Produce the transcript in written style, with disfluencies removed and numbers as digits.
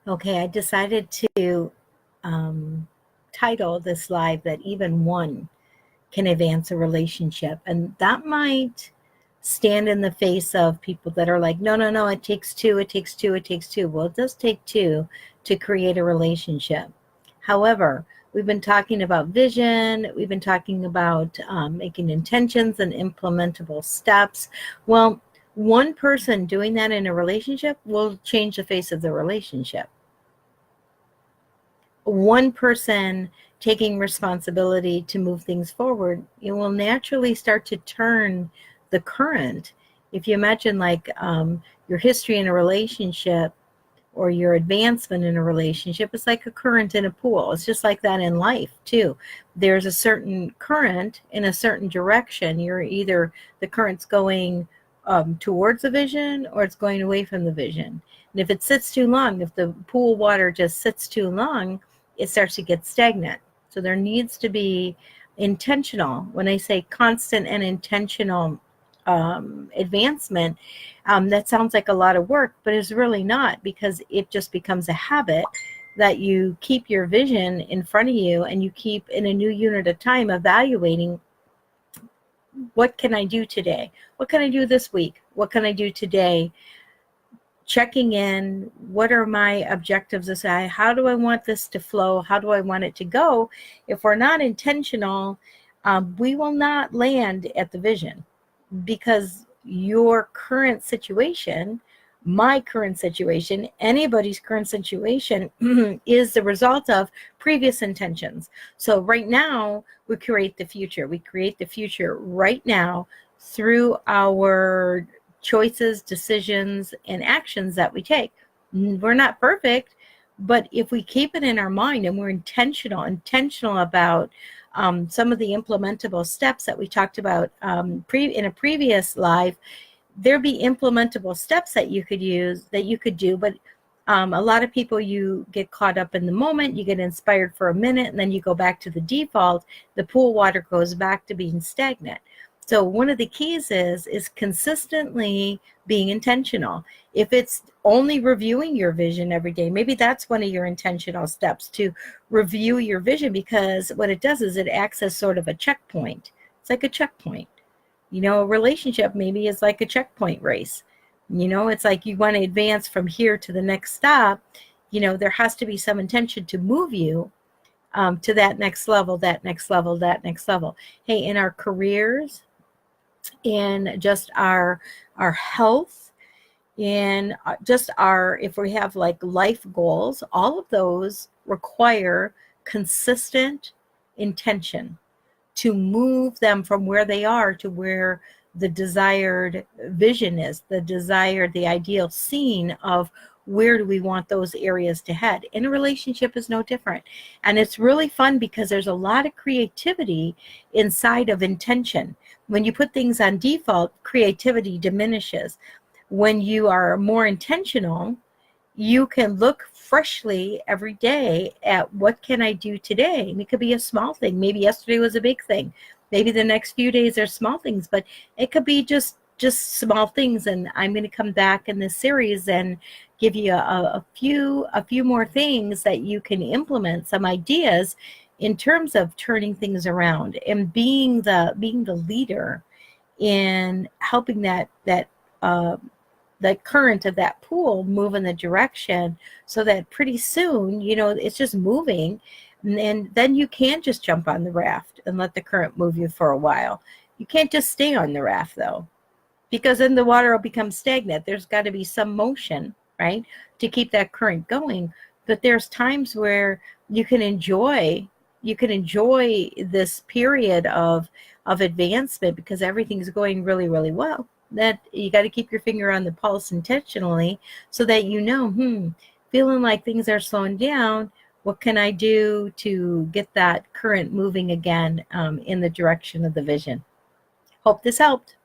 Okay, I decided to title this live that even one can advance a relationship. And that might stand in the face of people that are like, no, no, no, it takes two, it takes two, it takes two. Well, it does take two to create a relationship. However, we've been talking about vision, we've been talking about making intentions and implementable steps. Well, one person doing that in a relationship will change the face of the relationship. One person taking responsibility to move things forward, it will naturally start to turn the current. If you imagine like your history in a relationship or your advancement in a relationship, it's like a current in a pool. It's just like that in life too. There's a certain current in a certain direction. You're either the current's going towards the vision or it's going away from the vision. And if it sits too long, if the pool water just sits too long, it starts to get stagnant. So there needs to be intentional. When I say constant and intentional advancement, that sounds like a lot of work, but it's really not, because it just becomes a habit that you keep your vision in front of you and you keep in a new unit of time evaluating, what can I do today? What can I do this week? What can I do today? Checking in, what are my objectives this day? How do I want this to flow? How do I want it to go? If we're not intentional, we will not land at the vision, because your current situation, my current situation, anybody's current situation is the result of previous intentions. So right now, we create the future. We create the future right now through our choices, decisions, and actions that we take. We're not perfect, but if we keep it in our mind and we're intentional about some of the implementable steps that we talked about in a previous live, there'd be implementable steps that you could use, that you could do, but a lot of people, you get caught up in the moment, you get inspired for a minute, and then you go back to the default. The pool water goes back to being stagnant. So one of the keys is consistently being intentional. If it's only reviewing your vision every day, maybe that's one of your intentional steps, to review your vision, because what it does is it acts as sort of a checkpoint. It's like a checkpoint. A relationship maybe is like a checkpoint race. It's like you want to advance from here to the next stop. There has to be some intention to move you to that next level, that next level, that next level. Hey, in our careers, in just our health, in just if we have like life goals, all of those require consistent intention to move them from where they are to where the desired vision is, the ideal scene of where do we want those areas to head. In a relationship is no different. And it's really fun because there's a lot of creativity inside of intention. When you put things on default, creativity diminishes. When you are more intentional, you can look freshly every day at what can I do today? And it could be a small thing. Maybe yesterday was a big thing. Maybe the next few days are small things, but it could be just small things. And I'm going to come back in this series and give you a few more things that you can implement, some ideas in terms of turning things around and being the leader in helping that the current of that pool move in the direction, so that pretty soon, it's just moving. And then you can't just jump on the raft and let the current move you for a while. You can't just stay on the raft though, because then the water will become stagnant. There's got to be some motion, right, to keep that current going. But there's times where you can enjoy this period of advancement because everything's going really, really well. That you got to keep your finger on the pulse intentionally, so that feeling like things are slowing down. What can I do to get that current moving again in the direction of the vision? Hope this helped.